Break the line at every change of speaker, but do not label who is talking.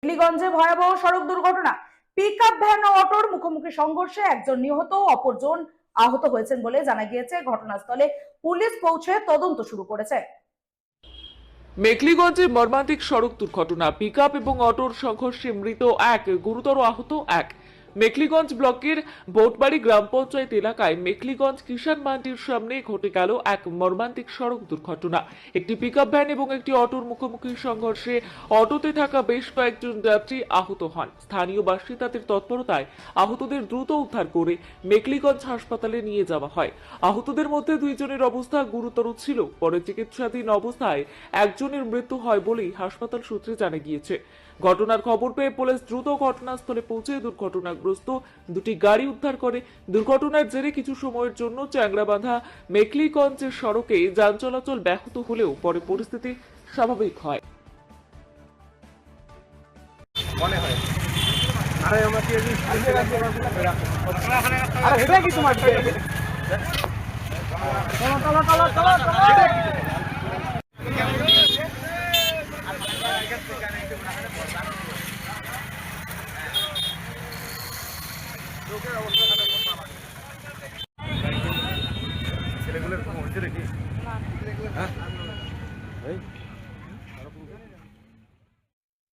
মেখলিগঞ্জে ভয়াবহ সড়ক দুর্ঘটনা। পিকআপ ভ্যান ও অটোর মুখোমুখি সংঘর্ষে একজন নিহত, অপরজন আহত হয়েছেন বলে জানা গিয়েছে। ঘটনাস্থলে পুলিশ পৌঁছে তদন্ত শুরু করেছে।
মেখলিগঞ্জে মর্মান্তিক সড়ক দুর্ঘটনা, পিকআপ এবং অটোর সংঘর্ষে মৃত এক, গুরুতর আহত এক। মেখলিগঞ্জ ব্লকের বোটবাড়ি গ্রাম পঞ্চায়েত এলাকায় মেখলিগঞ্জ কিষাণ মান্ডির সামনে ঘটে গেল এক মর্মান্তিক সড়ক দুর্ঘটনা। একটি পিকআপ ভ্যান এবং একটি অটোর মুখোমুখি সংঘর্ষে অটোতে থাকা বেশ কয়েকজন যাত্রী আহত হন। স্থানীয় বাসিন্দাদের তৎপরতায় আহতদের দ্রুত উদ্ধার করে মেখলিগঞ্জ হাসপাতালে নিয়ে যাওয়া হয়। আহতদের মধ্যে দুইজনের অবস্থা গুরুতর ছিল। পরে চিকিৎসাধীন অবস্থায় একজনের মৃত্যু হয় বলেই হাসপাতাল সূত্রে জানা গিয়েছে। ঘটনার খবর পেয়ে পুলিশ দ্রুত ঘটনাস্থলে পৌঁছে দুর্ঘটনাগ্রস্ত দুটি গাড়ি উদ্ধার করে। দুর্ঘটনার জেরে কিছু সময়ের জন্য চ্যাংরাবাঁধা মেখলিগঞ্জের সড়কে যান চলাচল ব্যাহত হলেও পরে পরিস্থিতি স্বাভাবিক হয়।
ছেলেগুলোর কোনো হয়েছে নাকি? হ্যাঁ